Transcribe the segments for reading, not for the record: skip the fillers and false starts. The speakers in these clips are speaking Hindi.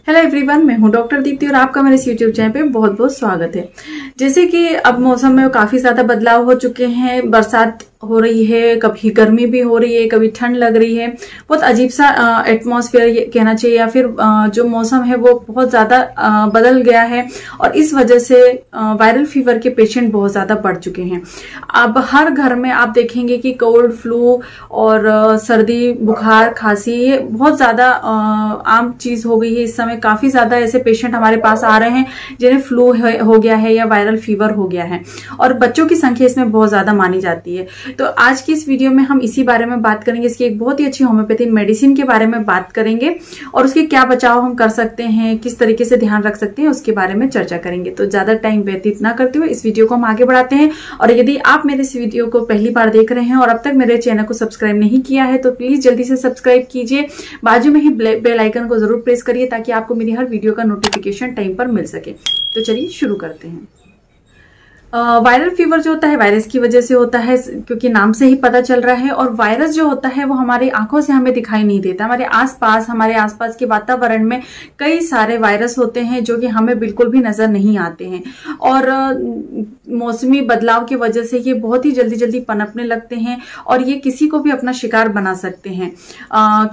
हेलो एवरीवन, मैं हूं डॉक्टर दीप्ति और आपका मेरे इस यूट्यूब चैनल पे बहुत बहुत स्वागत है। जैसे कि अब मौसम में काफी ज्यादा बदलाव हो चुके हैं, बरसात हो रही है, कभी गर्मी भी हो रही है, कभी ठंड लग रही है, बहुत अजीब सा एटमॉस्फेयर कहना चाहिए, या फिर जो मौसम है वो बहुत ज्यादा बदल गया है और इस वजह से वायरल फीवर के पेशेंट बहुत ज्यादा बढ़ चुके हैं। अब हर घर में आप देखेंगे कि कोल्ड फ्लू और सर्दी बुखार खांसी ये बहुत ज्यादा आम चीज हो गई है। इस समय काफी ज्यादा ऐसे पेशेंट हमारे पास आ रहे हैं जिन्हें फ्लू हो गया है या वायरल फीवर हो गया है, और बच्चों की संख्या इसमें बहुत ज्यादा मानी जाती है। तो आज की इस वीडियो में हम इसी बारे में बात करेंगे, इसकी एक बहुत ही अच्छी होम्योपैथी मेडिसिन के बारे में बात करेंगे और उसके क्या बचाव हम कर सकते हैं, किस तरीके से ध्यान रख सकते हैं, उसके बारे में चर्चा करेंगे। तो ज्यादा टाइम व्यतीत ना करते हुए इस वीडियो को हम आगे बढ़ाते हैं। और यदि आप मेरे इस वीडियो को पहली बार देख रहे हैं और अब तक मेरे चैनल को सब्सक्राइब नहीं किया है तो प्लीज जल्दी से सब्सक्राइब कीजिए, बाजू में ही बेल आइकन को जरूर प्रेस करिए ताकि आपको मेरी हर वीडियो का नोटिफिकेशन टाइम पर मिल सके। तो चलिए शुरू करते हैं। वायरल फीवर जो होता है वायरस की वजह से होता है, क्योंकि नाम से ही पता चल रहा है। और वायरस जो होता है वो हमारी आंखों से हमें दिखाई नहीं देता, हमारे आसपास के वातावरण में कई सारे वायरस होते हैं जो कि हमें बिल्कुल भी नजर नहीं आते हैं। और मौसमी बदलाव की वजह से ये बहुत ही जल्दी जल्दी पनपने लगते हैं और ये किसी को भी अपना शिकार बना सकते हैं।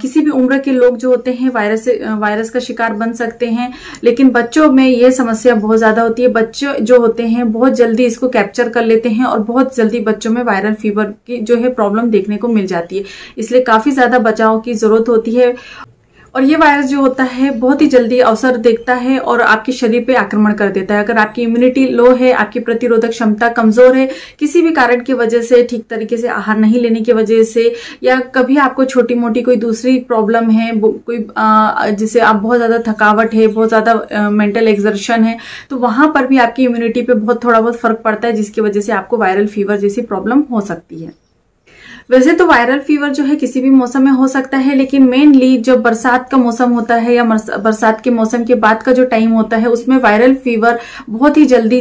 किसी भी उम्र के लोग जो होते हैं वायरस का शिकार बन सकते हैं, लेकिन बच्चों में ये समस्या बहुत ज्यादा होती है। बच्चे जो होते हैं बहुत जल्दी इसको कैप्चर कर लेते हैं और बहुत जल्दी बच्चों में वायरल फीवर की जो है प्रॉब्लम देखने को मिल जाती है, इसलिए काफी ज्यादा बचाव की जरूरत होती है। और ये वायरस जो होता है बहुत ही जल्दी अवसर देखता है और आपके शरीर पे आक्रमण कर देता है। अगर आपकी इम्यूनिटी लो है, आपकी प्रतिरोधक क्षमता कमजोर है, किसी भी कारण की वजह से, ठीक तरीके से आहार नहीं लेने की वजह से, या कभी आपको छोटी मोटी कोई दूसरी प्रॉब्लम है, कोई जिसे आप बहुत ज्यादा थकावट है, बहुत ज्यादा मेंटल एक्सर्शन है, तो वहां पर भी आपकी इम्यूनिटी पे थोड़ा बहुत फर्क पड़ता है, जिसकी वजह से आपको वायरल फीवर जैसी प्रॉब्लम हो सकती है। वैसे तो वायरल फीवर जो है किसी भी मौसम में हो सकता है, लेकिन मेनली जब बरसात का मौसम होता है या बरसात के मौसम के बाद का जो टाइम होता है उसमें वायरल फीवर बहुत ही जल्दी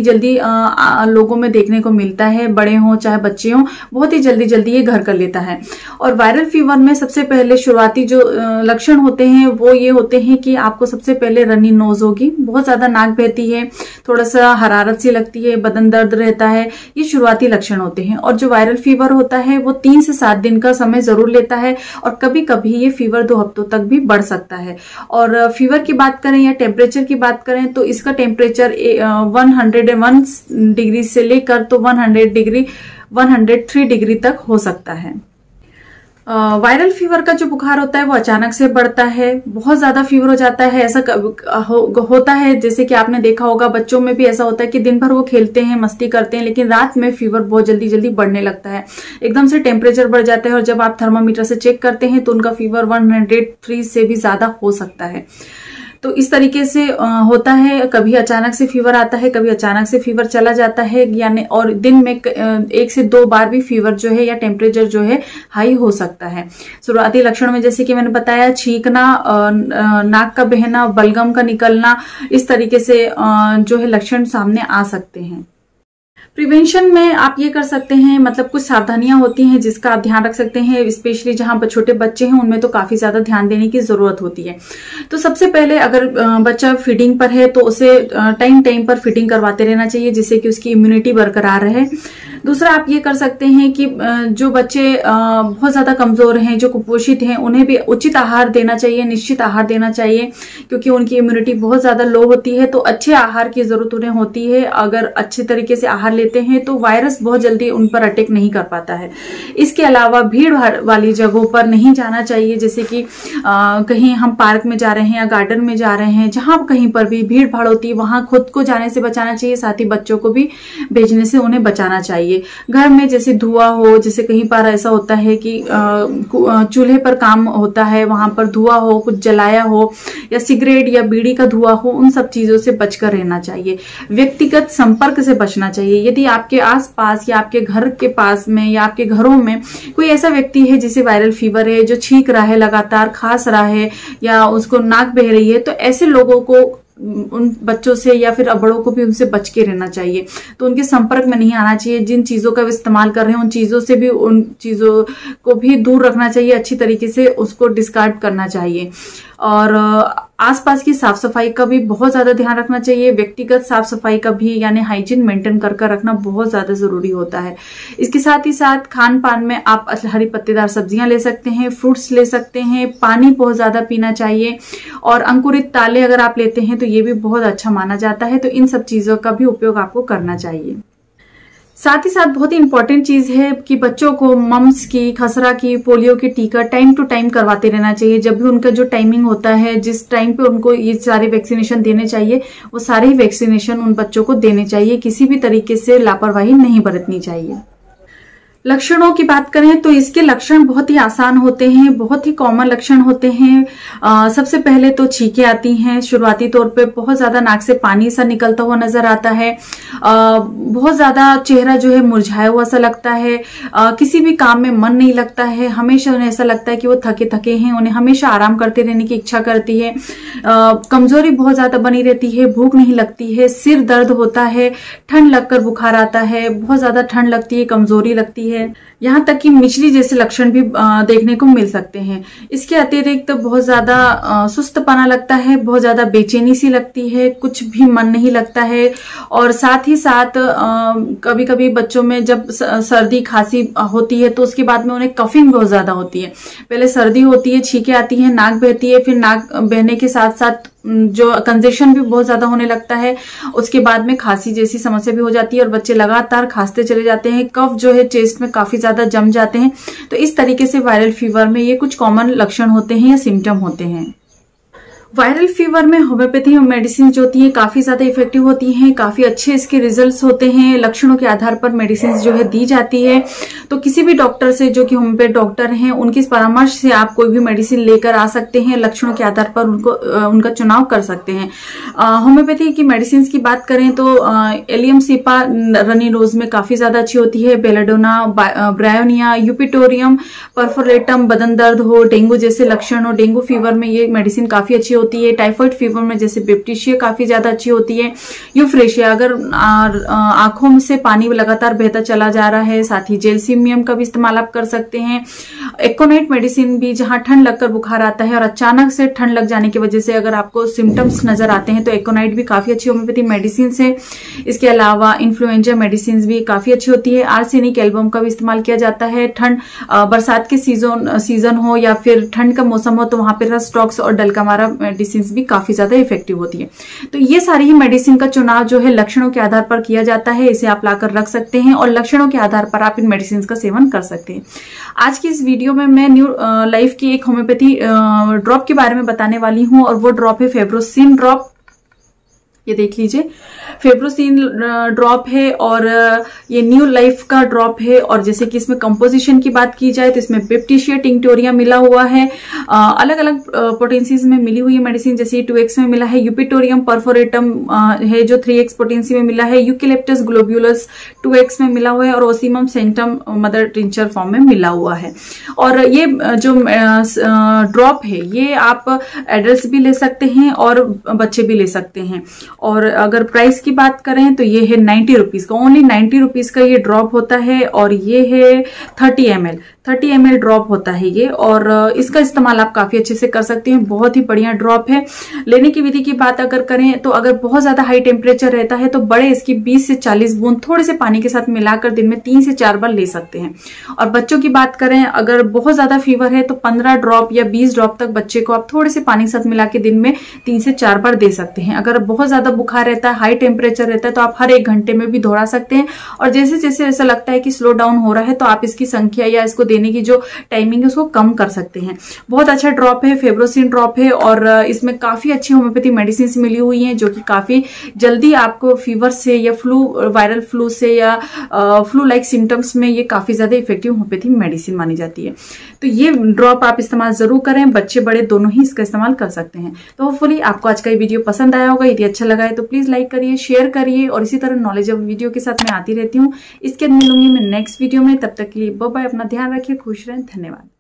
लोगों में देखने को मिलता है। बड़े हों चाहे बच्चे हों, बहुत ही जल्दी ये घर कर लेता है। और वायरल फीवर में सबसे पहले शुरुआती जो लक्षण होते हैं वो ये होते हैं कि आपको सबसे पहले रनी नोज होगी, बहुत ज्यादा नाक बहती है, थोड़ा सा हरारत सी लगती है, बदन दर्द रहता है, ये शुरुआती लक्षण होते हैं। और जो वायरल फीवर होता है वो 3 से 7 दिन का समय जरूर लेता है और कभी कभी ये फीवर 2 हफ्तों तक भी बढ़ सकता है। और फीवर की बात करें या टेम्परेचर की बात करें तो इसका टेम्परेचर 101 डिग्री से लेकर तो 103 डिग्री तक हो सकता है। वायरल फीवर का जो बुखार होता है वो अचानक से बढ़ता है, बहुत ज्यादा फीवर हो जाता है। ऐसा होता है जैसे कि आपने देखा होगा, बच्चों में भी ऐसा होता है कि दिन भर वो खेलते हैं, मस्ती करते हैं, लेकिन रात में फीवर बहुत जल्दी बढ़ने लगता है, एकदम से टेम्परेचर बढ़ जाता है और जब आप थर्मामीटर से चेक करते हैं तो उनका फीवर 103 से भी ज्यादा हो सकता है। तो इस तरीके से होता है, कभी अचानक से फीवर आता है, कभी अचानक से फीवर चला जाता है, यानी और दिन में 1 से 2 बार भी फीवर जो है या टेम्परेचर जो है हाई हो सकता है। शुरुआती लक्षण में जैसे कि मैंने बताया, छींकना, नाक का बहना, बलगम का निकलना, इस तरीके से जो है लक्षण सामने आ सकते हैं। प्रिवेंशन में आप ये कर सकते हैं, मतलब कुछ सावधानियां होती हैं जिसका आप ध्यान रख सकते हैं, स्पेशली जहां पर छोटे बच्चे हैं उनमें तो काफी ज्यादा ध्यान देने की जरूरत होती है। तो सबसे पहले अगर बच्चा फीडिंग पर है तो उसे टाइम पर फीडिंग करवाते रहना चाहिए जिससे कि उसकी इम्यूनिटी बरकरार रहे। दूसरा आप ये कर सकते हैं कि जो बच्चे बहुत ज्यादा कमजोर हैं, जो कुपोषित हैं, उन्हें भी उचित आहार देना चाहिए, निश्चित आहार देना चाहिए, क्योंकि उनकी इम्यूनिटी बहुत ज्यादा लो होती है। तो अच्छे आहार की जरूरत उन्हें होती है। अगर अच्छे तरीके से आहार लेते हैं तो वायरस बहुत जल्दी उन पर अटैक नहीं कर पाता है। इसके अलावा भीड़ भाड़ वाली जगहों पर नहीं जाना चाहिए, जैसे कि कहीं हम पार्क में जा रहे हैं या गार्डन में जा रहे हैं, जहां कहीं पर भी भीड़ भाड़ होती है वहां खुद को जाने से बचाना चाहिए, साथ ही बच्चों को भी भेजने से उन्हें बचाना चाहिए। घर में जैसे धुआं हो, जैसे कहीं पर ऐसा होता है कि चूल्हे पर काम होता है, वहां पर धुआं हो, कुछ जलाया हो, या सिगरेट या बीड़ी का धुआं हो, उन सब चीजों से बचकर रहना चाहिए। व्यक्तिगत संपर्क से बचना चाहिए। यदि आपके आसपास या आपके घर के पास में या आपके घरों में कोई ऐसा व्यक्ति है जिसे वायरल फीवर है, जो छींक रहा है, लगातार खांस रहा है या उसको नाक बह रही है, तो ऐसे लोगों को, उन बच्चों से या फिर बड़ों को भी उनसे बच के रहना चाहिए। तो उनके संपर्क में नहीं आना चाहिए। जिन चीजों का इस्तेमाल कर रहे हैं उन चीजों से भी, उन चीजों को भी दूर रखना चाहिए, अच्छी तरीके से उसको डिस्कार्ड करना चाहिए। और आसपास की साफ सफाई का भी बहुत ज्यादा ध्यान रखना चाहिए। व्यक्तिगत साफ सफाई का भी यानी हाइजीन मेंटेन कर रखना बहुत ज्यादा जरूरी होता है। इसके साथ ही साथ खान पान में आप हरी पत्तेदार सब्जियां ले सकते हैं, फ्रूट्स ले सकते हैं, पानी बहुत ज्यादा पीना चाहिए और अंकुरित ताले अगर आप लेते हैं तो ये भी बहुत अच्छा माना जाता है। तो इन सब चीजों का भी उपयोग आपको करना चाहिए। साथ ही साथ बहुत ही इंपॉर्टेंट चीज है कि बच्चों को मम्स की, खसरा की, पोलियो की टीका टाइम टू टाइम करवाते रहना चाहिए। जब भी उनका जो टाइमिंग होता है, जिस टाइम पे उनको ये सारे वैक्सीनेशन देने चाहिए, वो सारे ही वैक्सीनेशन उन बच्चों को देने चाहिए। किसी भी तरीके से लापरवाही नहीं बरतनी चाहिए। लक्षणों की बात करें तो इसके लक्षण बहुत ही आसान होते हैं, बहुत ही कॉमन लक्षण होते हैं। सबसे पहले तो छींकें आती हैं शुरुआती तौर पे, बहुत ज्यादा नाक से पानी सा निकलता हुआ नजर आता है, बहुत ज्यादा चेहरा जो है मुरझाया हुआ सा लगता है, किसी भी काम में मन नहीं लगता है, हमेशा उन्हें ऐसा लगता है कि वो थके थके हैं, उन्हें हमेशा आराम करते रहने की इच्छा करती है, कमजोरी बहुत ज्यादा बनी रहती है, भूख नहीं लगती है, सिर दर्द होता है, ठंड लगकर बुखार आता है, बहुत ज्यादा ठंड लगती है, कमजोरी लगती है, यहाँ तक कि मिचली जैसे लक्षण भी देखने को मिल सकते हैं। इसके अतिरिक्त बहुत ज्यादा सुस्तपना लगता है, बहुत ज्यादा बेचैनी सी लगती है, कुछ भी मन नहीं लगता है और साथ ही साथ कभी कभी बच्चों में जब सर्दी खांसी होती है तो उसके बाद में उन्हें कफिंग बहुत ज्यादा होती है। पहले सर्दी होती है, छींकें आती है, नाक बहती है, फिर नाक बहने के साथ साथ जो कंजेशन भी बहुत ज्यादा होने लगता है, उसके बाद में खांसी जैसी समस्या भी हो जाती है और बच्चे लगातार खांसते चले जाते हैं, कफ जो है चेस्ट में काफी ज्यादा जम जाते हैं। तो इस तरीके से वायरल फीवर में ये कुछ कॉमन लक्षण होते हैं या सिम्टम होते हैं। वायरल फीवर में होम्योपैथी मेडिसिन जो होती है काफी ज्यादा इफेक्टिव होती हैं, काफी अच्छे इसके रिजल्ट्स होते हैं। लक्षणों के आधार पर मेडिसिन जो है दी जाती है। तो किसी भी डॉक्टर से जो कि होम्योपैथ डॉक्टर हैं उनकी परामर्श से आप कोई भी मेडिसिन लेकर आ सकते हैं, लक्षणों के आधार पर उनका चुनाव कर सकते हैं। होम्योपैथी की मेडिसिन की बात करें तो एलियम सीपा रनी रोज में काफी ज्यादा अच्छी होती है, बेलाडोना, ब्रायोनिया, यूपिटोरियम, परफोरेटम, बदन दर्द हो, डेंगू जैसे लक्षण हो, डेंगू फीवर में ये मेडिसिन काफी अच्छी होती है। टाइफाइड फीवर में जैसे बेप्टिशिया काफी ज्यादा अच्छी होती है। यूफ्रेशिया, अगर आंखों से पानी लगातार बहता चला जा रहा है, साथ ही जेलसीमियम का भी इस्तेमाल आप कर सकते हैं। एकोनाइट मेडिसिन भी, जहां ठंड लगकर बुखार आता है और अचानक से ठंड लग जाने की वजह से अगर आपको सिम्टम्स नजर आते हैं तो एकोनाइट भी काफी अच्छी होम्योपैथी मेडिसिन है। इसके अलावा इन्फ्लुएंजा मेडिसिन भी काफी अच्छी होती है। आर्सेनिक एल्बम का भी इस्तेमाल किया जाता है। ठंड बरसात के सीजन हो या फिर ठंड का मौसम हो तो वहां पर रस्टॉक्स और डलकामारा मेडिसिन भी काफी ज्यादा इफेक्टिव होती है। तो ये सारी ही मेडिसिन का चुनाव जो है लक्षणों के आधार पर किया जाता है। इसे आप लाकर रख सकते हैं और लक्षणों के आधार पर आप इन मेडिसिन का सेवन कर सकते हैं। आज की इस वीडियो में मैं न्यू लाइफ की एक होम्योपैथी ड्रॉप के बारे में बताने वाली हूं और वो ड्रॉप है फेब्रोसिन ड्रॉप। ये देख लीजिए, फेब्रोसिन ड्रॉप है और ये न्यू लाइफ का ड्रॉप है। और जैसे कि इसमें कंपोजिशन की बात की जाए तो इसमें बेप्टिशिया टिंक्टोरिया मिला हुआ है, अलग अलग पोटेंसीज में मिली हुई है मेडिसिन। जैसे 2x में मिला है, यूपिटोरियम परफोरेटम है जो 3x पोटेंसी में मिला है, यूकेलिप्टस ग्लोब्यूलस 2x में मिला हुआ है और Ocimum centum mother tincture form में मिला हुआ है। और ये जो ड्रॉप है ये आप एडल्ट भी ले सकते हैं और बच्चे भी ले सकते हैं। और अगर प्राइस की बात करें तो ये है 90 रुपीज का, ओनली 90 रुपीज का ये ड्रॉप होता है। और ये है 30 ml ड्रॉप होता है ये, और इसका इस्तेमाल आप काफी अच्छे से कर सकते हैं। बहुत ही बढ़िया ड्रॉप है। लेने की विधि की बात अगर करें तो अगर बहुत ज्यादा हाई टेम्परेचर रहता है तो बड़े इसकी 20 से 40 बूंद थोड़े से पानी के साथ मिलाकर दिन में 3 से 4 बार ले सकते हैं। और बच्चों की बात करें, अगर बहुत ज्यादा फीवर है तो 15 ड्रॉप या 20 ड्रॉप तक बच्चे को आप थोड़े से पानी के साथ मिला के दिन में 3 से 4 बार दे सकते हैं। अगर बहुत ज्यादा बुखार रहता है, हाई टेम्परेचर रहता है तो आप हर 1 घंटे में भी दोहरा सकते हैं। और जैसे जैसे ऐसा लगता है कि स्लो डाउन हो रहा है तो आप इसकी संख्या या इसको देने की जो टाइमिंग है उसको कम कर सकते हैं। बहुत अच्छा ड्रॉप है, फेब्रोसिन ड्रॉप है और इसमें काफी अच्छी होम्योपैथी मेडिसिन मिली हुई हैं जो कि काफी जल्दी आपको फीवर से या वायरल फ्लू से या फ्लू लाइक सिम्टम्स में ये काफी ज्यादा इफेक्टिव होम्योपैथी मेडिसिन मानी जाती है। तो ये ड्रॉप आप इस्तेमाल जरूर करें, बच्चे बड़े दोनों ही इसका इस्तेमाल कर सकते हैं। तो होपफुली आपको आज का ये वीडियो पसंद आया होगा। यदि अच्छा लगा है तो प्लीज लाइक करिए, शेयर करिए और इसी तरह नॉलेजेबल वीडियो के साथ मैं आती रहती हूँ। इसके बाद मिलूंगी मैं नेक्स्ट वीडियो में। तब तक के लिए बाय बाय, अपना ध्यान रखिए, खुश रहें, धन्यवाद।